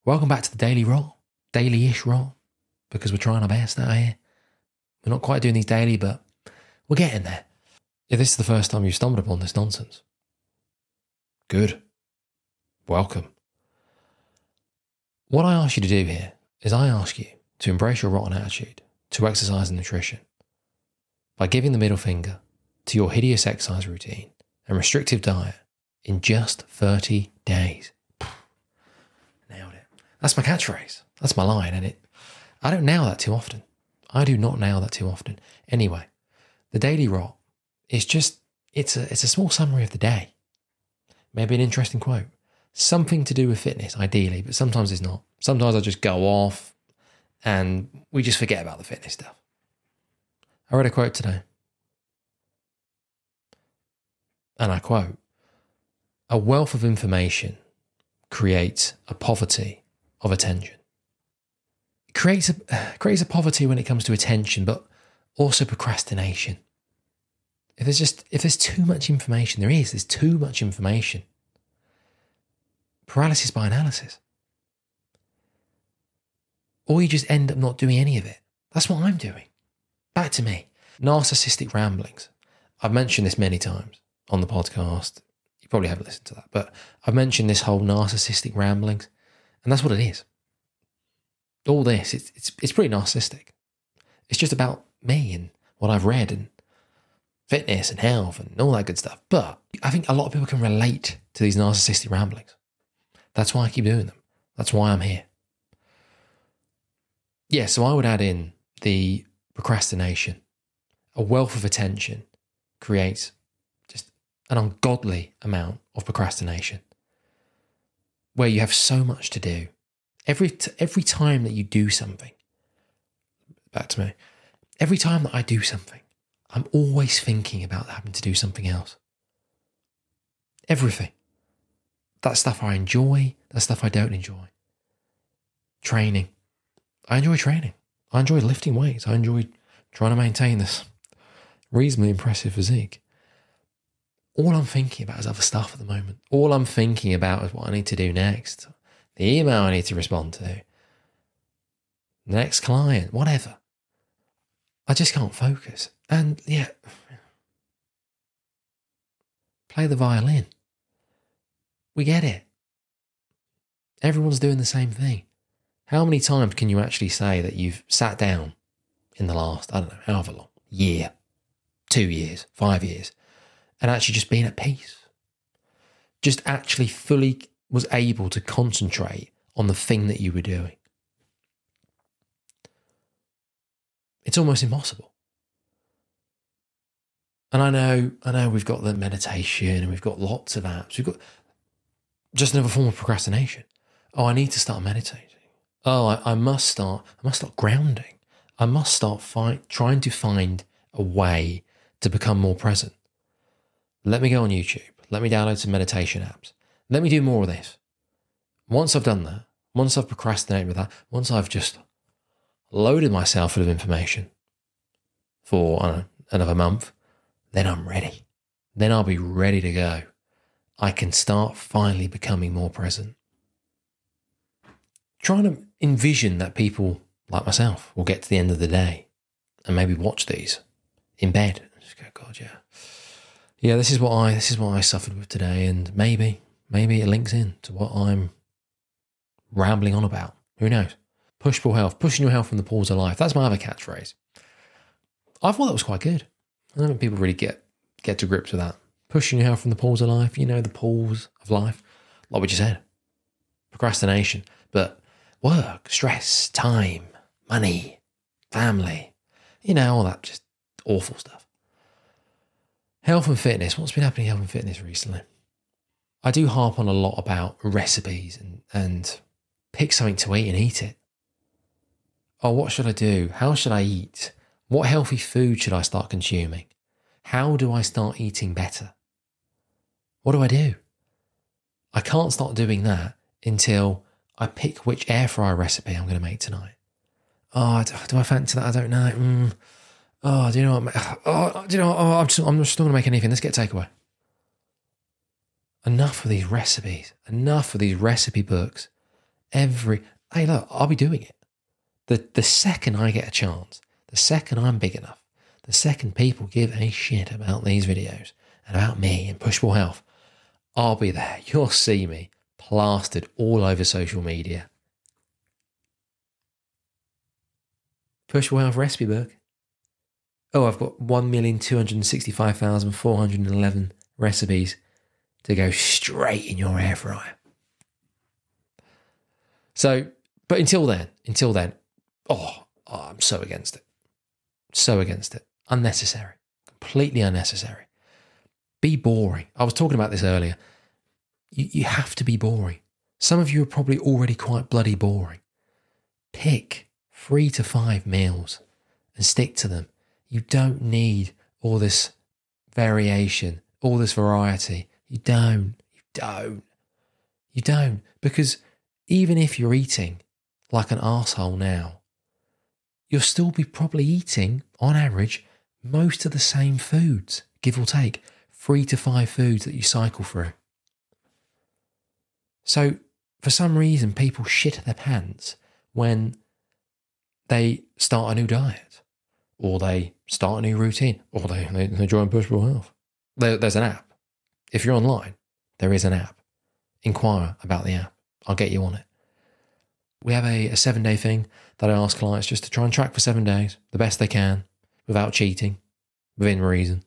Welcome back to the Daily Rot, daily-ish rot, because we're trying our best out here. We're not quite doing these daily, but we're getting there. If this is the first time you've stumbled upon this nonsense, good. Welcome. What I ask you to do here is I ask you to embrace your rotten attitude to exercise and nutrition by giving the middle finger to your hideous exercise routine and restrictive diet in just 30 days. Nailed it. That's my catchphrase. That's my line, and I don't nail that too often. I do not nail that too often. Anyway, the Daily Rot is just, it's a small summary of the day. Maybe an interesting quote. Something to do with fitness, ideally, but sometimes it's not. Sometimes I just go off and we just forget about the fitness stuff. I read a quote today. And I quote, "A wealth of information creates a poverty of attention." It creates a poverty when it comes to attention, but also procrastination. If there's too much information, there's too much information. Paralysis by analysis. Or you just end up not doing any of it. That's what I'm doing. Back to me. Narcissistic ramblings. I've mentioned this many times on the podcast. You probably haven't listened to that, but I've mentioned this whole narcissistic ramblings, and that's what it is. All this, it's pretty narcissistic. It's just about me and what I've read and fitness and health and all that good stuff. But I think a lot of people can relate to these narcissistic ramblings. That's why I keep doing them. That's why I'm here. Yeah, so I would add in the procrastination. A wealth of attention creates just an ungodly amount of procrastination where you have so much to do. Every time that you do something, back to me, every time that I do something, I'm always thinking about having to do something else. Everything. That stuff I enjoy, that stuff I don't enjoy. Training. I enjoy training. I enjoy lifting weights. I enjoy trying to maintain this reasonably impressive physique. All I'm thinking about is other stuff at the moment. All I'm thinking about is what I need to do next. The email I need to respond to. The next client, whatever. I just can't focus. And yeah, play the violin. We get it. Everyone's doing the same thing. How many times can you actually say that you've sat down in the last, I don't know, however long, year, 2 years, 5 years, and actually just been at peace? Just actually fully was able to concentrate on the thing that you were doing. It's almost impossible. And I know we've got the meditation and we've got lots of apps. We've got just another form of procrastination. Oh, I need to start meditating. Oh, I must start grounding. I must start trying to find a way to become more present. Let me go on YouTube. Let me download some meditation apps. Let me do more of this. Once I've done that, once I've procrastinated with that, once I've just loaded myself full of information for, I don't know, another month, then I'm ready. Then I'll be ready to go. I can start finally becoming more present. Trying to envision that people like myself will get to the end of the day and maybe watch these in bed. Just go, God, yeah. Yeah, this is what I suffered with today, and maybe it links in to what I'm rambling on about. Who knows? Push-pull health, pushing your health from the pools of life. That's my other catchphrase. I thought that was quite good. I don't think people really get to grips with that. Pushing your health from the pools of life, the pools of life, like we just said. Procrastination, but work, stress, time, money, family, all that just awful stuff. Health and fitness. What's been happening in health and fitness recently? I do harp on a lot about recipes and pick something to eat and eat it. Oh, what should I do? How should I eat? What healthy food should I start consuming? How do I start eating better? What do? I can't start doing that until I pick which air fryer recipe I'm going to make tonight. Oh, do I fancy that? I don't know. Oh, do you know what? I'm just not going to make anything. Let's get takeaway. Enough of these recipes. Enough of these recipe books. Hey, look, I'll be doing it. The second I get a chance, the second I'm big enough, the second people give a shit about these videos and about me and Push-Pull Health, I'll be there. You'll see me plastered all over social media. Push-Pull Health recipe book. Oh, I've got 1,265,411 recipes to go straight in your air fryer. So, but until then, I'm so against it. So against it. Unnecessary. Completely unnecessary. Be boring. I was talking about this earlier. You have to be boring. Some of you are probably already quite bloody boring. Pick 3 to 5 meals and stick to them. You don't need all this variation, all this variety. You don't. Because even if you're eating like an arsehole now, you'll still be probably eating, on average, most of the same foods, give or take, 3 to 5 foods that you cycle through. So, for some reason, people shit their pants when they start a new diet, or they start a new routine, or they join Push-Pull Health. There's an app. If you're online, there is an app. Inquire about the app. I'll get you on it. We have a 7-day thing that I ask clients just to try and track for 7 days, the best they can, without cheating, within reason.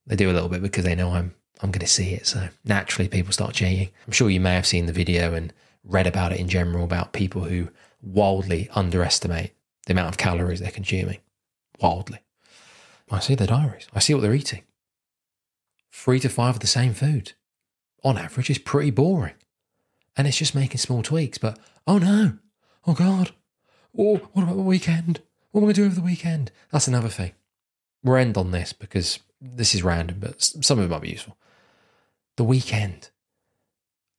They do a little bit because they know I'm going to see it. So naturally people start cheating. I'm sure you may have seen the video and read about it in general about people who wildly underestimate the amount of calories they're consuming. Wildly. I see their diaries. I see what they're eating. 3 to 5 of the same food. On average, it's pretty boring. And it's just making small tweaks. But, oh no. Oh God. Oh, what about the weekend? What am I going to do over the weekend? That's another thing. We'll end on this because this is random, but some of it might be useful. The weekend.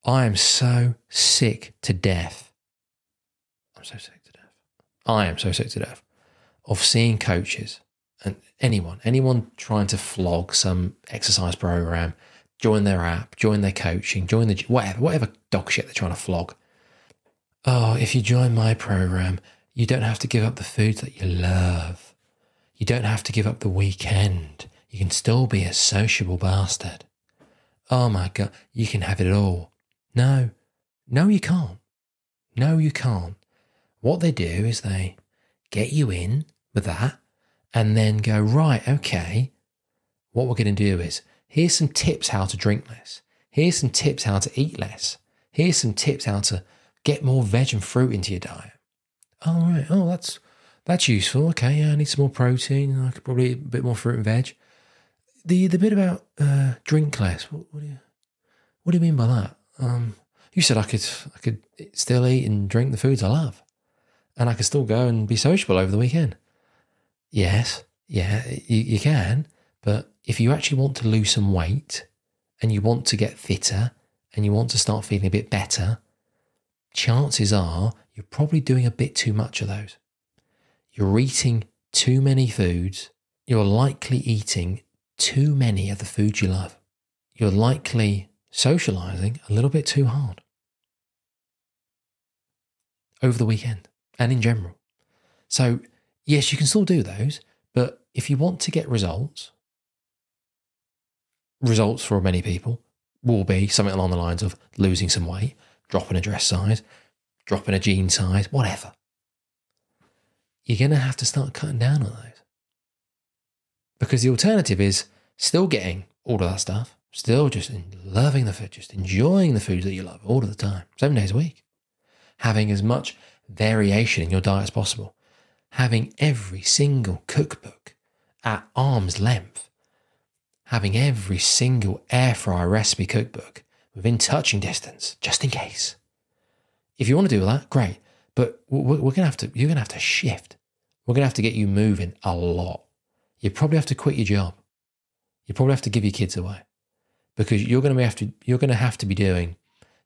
I am so sick to death. I am so sick to death of seeing coaches and anyone trying to flog some exercise program, join their app, join their coaching, join the whatever dog shit they're trying to flog. Oh, if you join my program, you don't have to give up the foods that you love. You don't have to give up the weekend. You can still be a sociable bastard. Oh my God, you can have it all. No, you can't. No, you can't. What they do is they get you in with that and then go, right, okay, what we're going to do is, here's some tips how to drink less. Here's some tips how to eat less. Here's some tips how to get more veg and fruit into your diet. Oh, right. Oh, that's useful. Okay, yeah, I need some more protein. I could probably eat a bit more fruit and veg. The bit about drink less. What do you mean by that? You said I could still eat and drink the foods I love, and I could still go and be sociable over the weekend. Yes, yeah, you can. But if you actually want to lose some weight, and you want to get fitter, and you want to start feeling a bit better, chances are you're probably doing a bit too much of those. You're eating too many foods. You're likely eating too many of the foods you love. You're likely socializing a little bit too hard over the weekend and in general. So yes, you can still do those, but if you want to get results for many people will be something along the lines of losing some weight, dropping a dress size, dropping a jean size, whatever. You're going to have to start cutting down on those. Because the alternative is still getting all of that stuff, still just loving the food, just enjoying the foods that you love all of the time, 7 days a week. Having as much variation in your diet as possible. Having every single cookbook at arm's length. Having every single air fryer recipe cookbook within touching distance, just in case. If you want to do that, great. But you're going to have to shift. We're going to have to get you moving a lot. You probably have to quit your job. You probably have to give your kids away, because you're going to have to be doing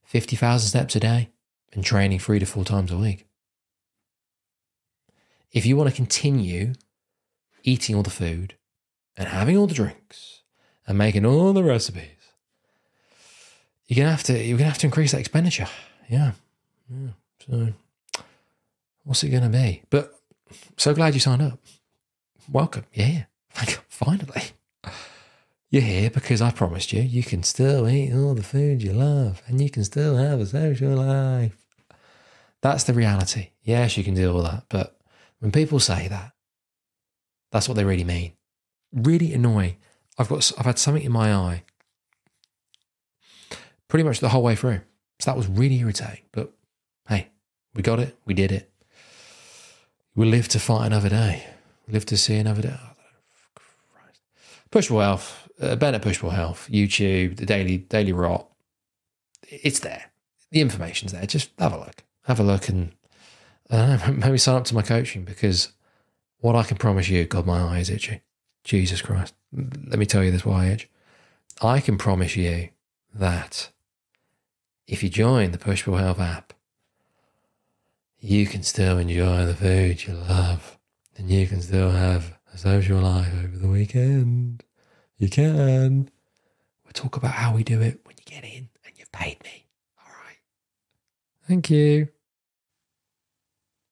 50,000 steps a day and training 3 to 4 times a week. If you want to continue eating all the food and having all the drinks and making all the recipes, you're gonna have to increase that expenditure. Yeah. So what's it going to be? But so glad you signed up. Welcome. You're here. Finally. You're here because I promised you can still eat all the food you love and you can still have a social life. That's the reality. Yes, you can do all that. But when people say that, that's what they really mean. Really annoying. I've had something in my eye pretty much the whole way through. So that was really irritating. But hey, we got it. We did it. We'll live to fight another day. We'll live to see another day. Oh, Christ. Pushable Health, Ben at Pushable Health, YouTube, the daily rot. It's there. The information's there. Just have a look. Have a look and maybe sign up to my coaching, because what I can promise you, God, my eye is itchy. Jesus Christ. Let me tell you this why I itch. I can promise you that if you join the Pushable Health app, you can still enjoy the food you love and you can still have a social life over the weekend. You can. We'll talk about how we do it when you get in and you've paid me. All right. Thank you.